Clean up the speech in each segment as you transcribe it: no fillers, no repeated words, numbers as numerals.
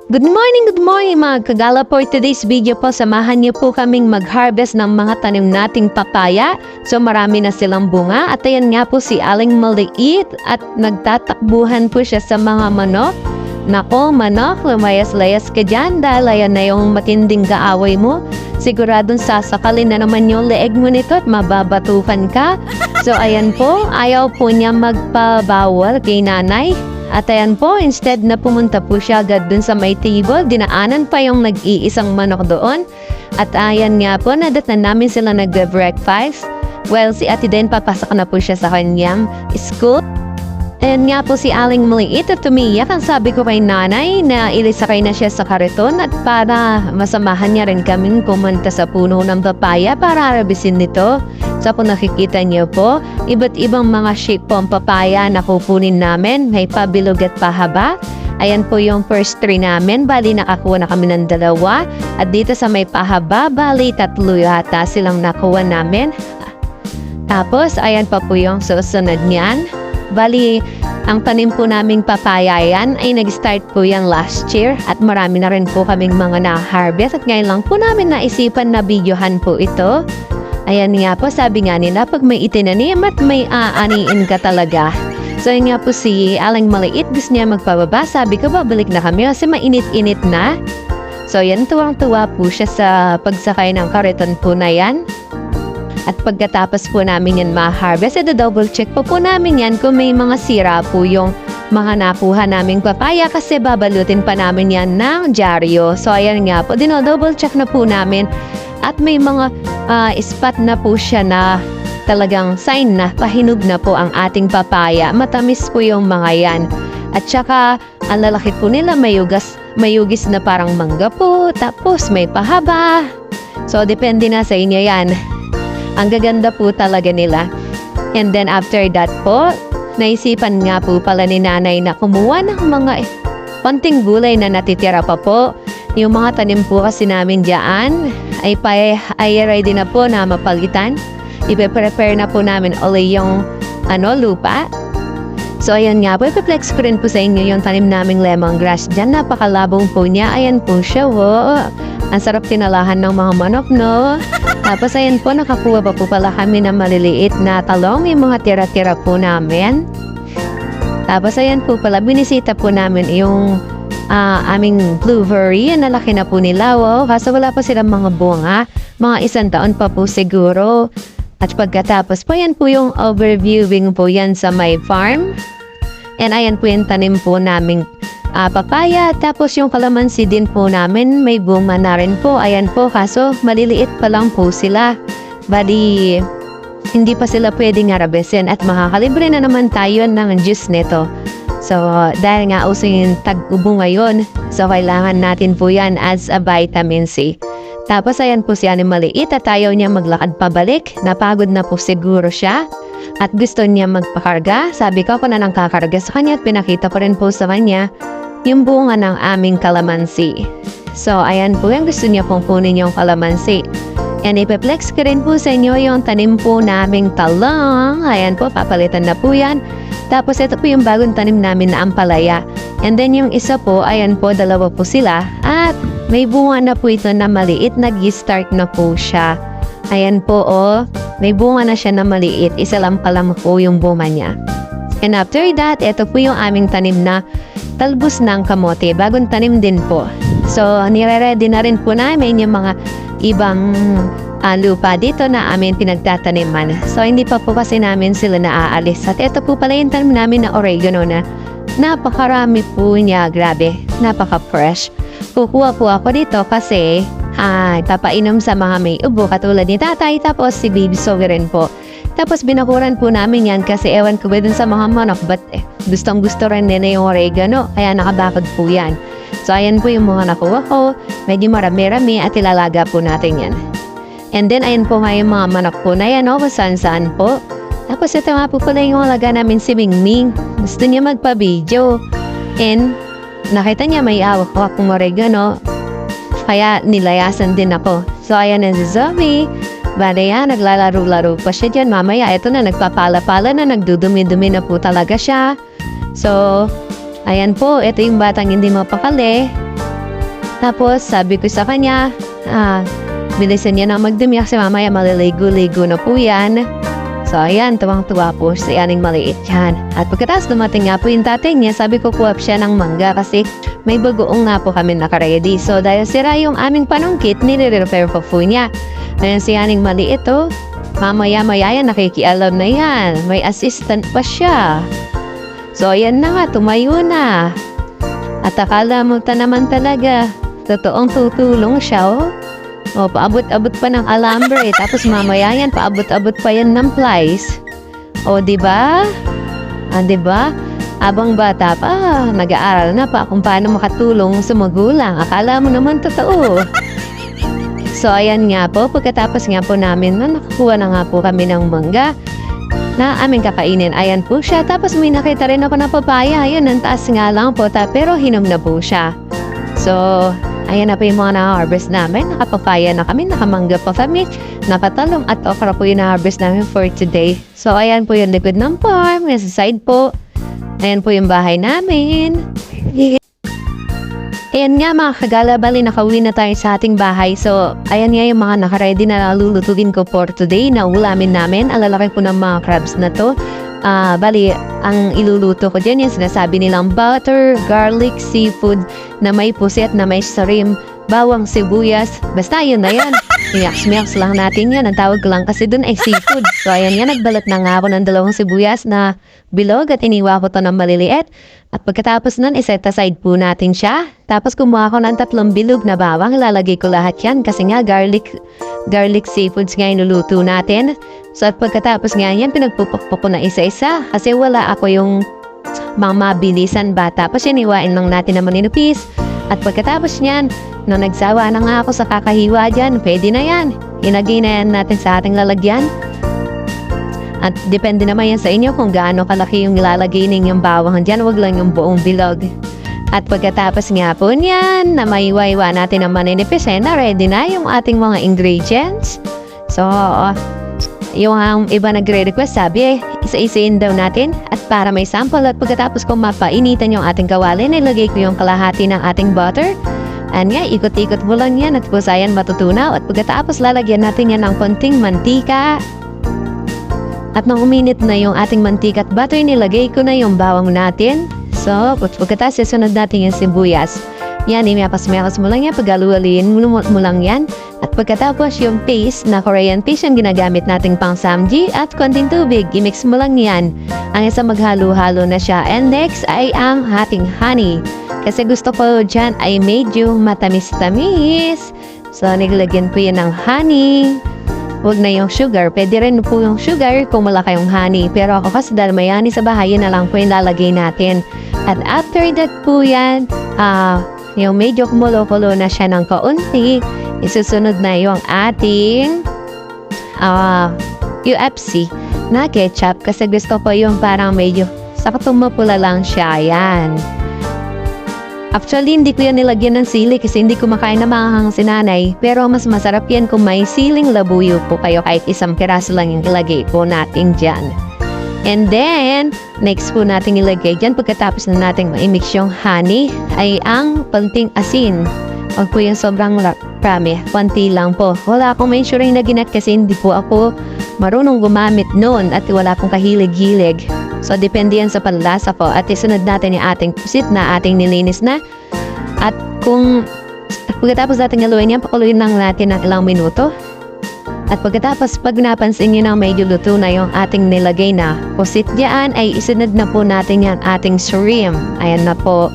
Good morning mga kagala. For today's video po, samahan niyo po kaming mag-harvest ng mga tanim nating papaya. So marami na silang bunga at ayan nga po si Aling Maliit at nagtatakbuhan po siya sa mga manok. Nako manok, lumayas-layas ka dyan dahil ayan na yung matinding kaaway mo. Siguradong sasakalin na naman yung leeg mo nito at mababatukan ka. So ayan po, ayaw po niya magpabawal kay nanay. At ayan po, instead na pumunta po siya agad dun sa may table, dinaanan pa yung nag-iisang manok doon. At ayan nga po, nadatnan namin sila nag-breakfast. Well, si Ate Den papasok na po siya sa kanyang school. Ayan nga po si Aling Maliit at tumiyak. Ang sabi ko kay nanay na ilisakay na siya sa kariton at para masamahan niya rin kaming pumunta sa puno ng papaya para harabisin nito. So kung nakikita niyo po, iba't ibang mga shape po ang papaya na kukunin namin. May pabilog at pahaba. Ayan po yung first tree namin. Bali nakakuha na kami ng 2. At dito sa may pahaba, bali 3 yata silang nakuha namin. Tapos ayan pa po yung susunod niyan. Bali, ang tanim po naming papaya yan ay nag-start po yan last year at marami na rin po kaming mga na-harvest at ngayon lang po namin naisipan na videohan po ito. Ayan nga po, sabi nga nila, pag may itinanim at may aaniin ka talaga. So yun nga po si Aling Maliit, gusto niya magpababa. Sabi ko, babalik na kami kasi mainit-init na. So yan, tuwang-tuwa po siya sa pagsakay ng kariton po na yan. At pagkatapos po namin yan ma-harvest, double check po namin yan kung may mga sira po yung mga nakuha naming papaya kasi babalutin pa namin yan ng dyaryo. So ayan nga po, double check na po namin at may mga spot na po siya na talagang sign na pahinog na po ang ating papaya. Matamis po yung mga yan. At saka ang lalaki po nila mayugis na parang mangga po, tapos may pahaba. So depende na sa inyo yan. Ang gaganda po talaga nila. And then after that po, naisipan nga po pala ni nanay na kumuha ng mga konting gulay na natitira pa po. Yung mga tanim po kasi namin dyan ay ready na po na mapalitan. Ipe-prepare na po namin uli yung lupa. So ayan nga po, ipiplex ko rin po sa inyo yung tanim naming lemongrass dyan. Napakalabong po niya. Ayan po siya, ang sarap tinalahan ng mga manok, no? Tapos ayan po, nakakuha pa po pala kami ng maliliit na talong, yung mga tira-tira po namin. Tapos ayan po pala, binisita po namin yung aming blueberry. Nalaki na po nila, kaso wala pa silang mga bunga. Mga 1 taon pa po siguro. At pagkatapos po, yan po yung overviewing po yan sa my farm. And ayan po yung tanim po naming papaya. Tapos yung kalamansi din po namin, may bunga na rin po. Ayan po, kaso maliliit pa lang po sila. Bali, hindi pa sila pwedeng harabesin at makakalibre na naman tayo ng juice nito. So, dahil nga uso yung tag-ubo ngayon, so kailangan natin po yan as a vitamin C. Tapos ayan po si Aling Maliit at ayaw niya maglakad pabalik. Napagod na po siguro siya. At gusto niya magpakarga. Sabi ko ako na nang kakarga sa kanya at pinakita ko rin po sa kanya yung bunga ng aming kalamansi. So ayan po yung gusto niya pong kunin yung kalamansi. And ipeplex ko rin po sa inyo yung tanim po naming talong. Ayan po, papalitan na po yan. Tapos ito po yung bagong tanim namin na ampalaya. And then yung isa po, ayan po, 2 po sila. At may bunga na po ito na maliit, nag-start na po siya. Ayan po, may bunga na siya na maliit. Isa lang pala po yung bunga niya. And after that, ito po yung aming tanim na talbos ng kamote. Bagong tanim din po. So, nire-ready na rin po namin yung mga ibang lupa dito na amin pinagtataniman. So, hindi pa po kasi namin sila naaalis. At ito po pala yung tanim namin na oregano na napakarami po niya. Grabe, napaka-fresh. Kukuha po ako dito kasi papainom sa mga may ubo katulad ni tatay, tapos si baby sogi rin po. Tapos binakuran po namin yan kasi ewan ko ba dun sa mga manok, but gustong gusto rin nila yung oregano, kaya nakabakod po yan. So ayan po yung mga nakuha ko, medyo marami-rami at ilalaga po natin yan. And then ayan po nga yung mga manok po na yan, kung saan-saan po. Tapos ito nga po pala yung alaga namin si Mingming. Gusto niya magpa-video. And nakita niya may awak ko akong oregano, kaya nilayasan din ako. So ayan na si Zoe. Bale yan, naglalaro-laro pa siya dyan. Mamaya, ito na, nagpapala-pala na, nagdudumi-dumi na po talaga siya. So, ayan po, ito yung batang hindi mapakali. Tapos sabi ko sa kanya, bilisan niya na magdumi kasi mamaya maliligo-ligo na po yan. So ayan, tuwang-tuwa po si Aling Maliit yan. At pagkatapos dumating nga po yung tatay niya, sabi ko kuha siya ng mangga kasi may bagoong nga po kami nakaready. So dahil sira yung aming panungkit, nire-repair pa po niya. Ayan si Aling Maliit mamaya-maya yan, nakikialam na yan. May assistant pa siya. So ayan na nga, tumayo na. At akala mo naman talaga, totoong tutulong siya paabot-abot pa ng alambre. Tapos mamaya yan, paabot-abot pa yan ng plies. Diba? Diba? Abang bata pa, nag-aaral na pa kung paano makatulong sa magulang. Akala mo naman totoo. So ayan nga po, pagkatapos nga po namin nakakuha na nga po kami ng mangga na aming kakainin. Ayan po siya. Tapos may nakita rin ako na papaya. Ayan, ang taas nga lang po. Pero hinom na po siya. So, ayan na po yung mga na-harvest namin. Nakapapaya na kami, nakamangga pa kami, nakatalong at okra po yung na-harvest namin for today. So, ayan po yung likod ng farm. Nasa side po. Ayan po yung bahay namin. Ayan nga mga kagala, bali nakauwi na tayo sa ating bahay. So, ayan nga yung mga nakaready na lulutuin ko for today na ulamin namin. Ang lalaki po ng mga crabs na to. Bali, ang iluluto ko dyan yung sinasabi nilang butter, garlic, seafood na may pusit, na may shrimp, bawang, sibuyas. Basta yun na yan. Mix lang natin yan. Ang tawag ko lang kasi dun ay seafood. So, ayan nga, nagbalat na nga ako ng 2 sibuyas na bilog at iniwa ko to ng maliliit. At pagkatapos nun, iset aside po natin siya. Tapos kumuha ko ng 3 bilog na bawang. Ilalagay ko lahat yan kasi nga garlic seafoods nga inuluto natin. So at pagkatapos nga yan, pinagpupukpok ko na isa-isa. Kasi wala ako yung mga mabilisan ba. Tapos iniwain lang natin na maninupis. At pagkatapos niyan, nung nagsawa na nga ako sa kakahiwa dyan, pwede na yan. Inagay na yan natin sa ating lalagyan. At depende naman yan sa inyo kung gaano kalaki yung ilalagay ninyong bawang dyan. Huwag lang yung buong bilog. At pagkatapos nga po niyan, na maiwa-iwa natin ang maninipis, na ready na yung ating mga ingredients. So, yung iba nagre-request, sabi isa-isain daw natin. At para may sample at pagkatapos kung mapainitan yung ating kawali, nilagay ko yung kalahati ng ating butter. And nga, ikot-ikot mo lang yan at pusayan matutunaw. At pagkatapos lalagyan natin yan ng konting mantika. At nung uminit na yung ating mantika at butter, nilagay ko na yung bawang natin. So, pagkatapos isunod natin yung sibuyas. Yan, imiapas-miakas mo lang yan, pag-alualiin mo lang yan. At pagkatapos yung paste na Korean paste yung ginagamit nating pang samji at konting tubig, i-mix mo lang yan. Ang isa maghalo-halo na siya. And next ay ang ating honey. Kasi gusto ko dyan ay medyo matamis-tamis. So, niglagyan ko yan ng honey. Huwag na yung sugar. Pwede rin po yung sugar kung wala kayong honey. Pero ako kasi dahil may honey sa bahay, yun na lang po yung lalagay natin. At after that po yan, yung medyo kumulo-kulo na siya ng kaunti, isusunod na yung ating UFC na ketchup. Kasi gusto ko yung parang medyo sakto mapula lang siya. Yan. Actually, hindi ko yan nilagyan ng sili kasi hindi ko makain na manghang si nanay. Pero mas masarap yan kung may siling labuyo po kayo kahit 1 piraso lang yung ilagay po natin dyan. And then, next po natin ilagay dyan pagkatapos na natin ma-mix yung honey ay ang konting asin. Huwag po yung sobrang rami, konti lang po. Wala akong mensuring na ginat kasi hindi po ako marunong gumamit noon at wala pong kahilig-hilig. So, depende yan sa panlasa ko. At isunod natin yung ating pusit na ating nilinis na. At kung pagkatapos natin haluin yan, pakuluin lang natin ng ilang minuto. At pagkatapos, pag napansin nyo na medyo luto na yung ating nilagay na pusit dyan, ay isunod na po natin yan ating shrimp. Ayan na po.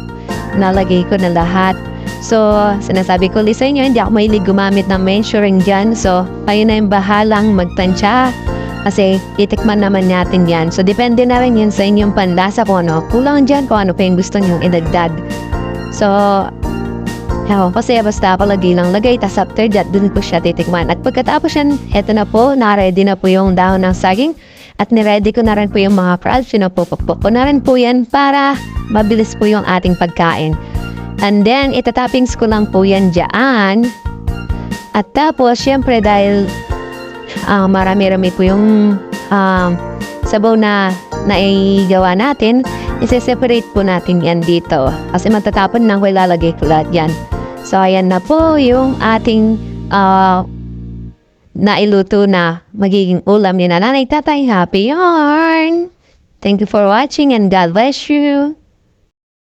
Nalagay ko na lahat. So, sinasabi ko sa inyo, hindi ako mahilig gumamit ng mensuring dyan. So, kayo na yung bahalang magtansya. Kasi titikman naman natin yan. So, depende na rin yan sa inyong panlasa kung ano kulang dyan, kung ano pa yung gusto nyong idagdag. So, kasi basta ako lagay. Tas after that, dun ko siya titikman. At pagkatapos yan, eto na po, na-ready na po yung dahon ng saging. At niready ko na rin po yung mga crabs. Pinapupukpok ko na rin po yan para mabilis po yung ating pagkain. And then, itatoppings ko lang po yan dyan. At tapos, syempre dahil marami-rami po yung sabaw na naigawa natin, isi-separate po natin yan dito. Kasi matatapon lang ko ilalagay ko lahat yan. So, ayan na po yung ating nailuto na magiging ulam ni Nanay Tatay. Happy Yarn! Thank you for watching and God bless you!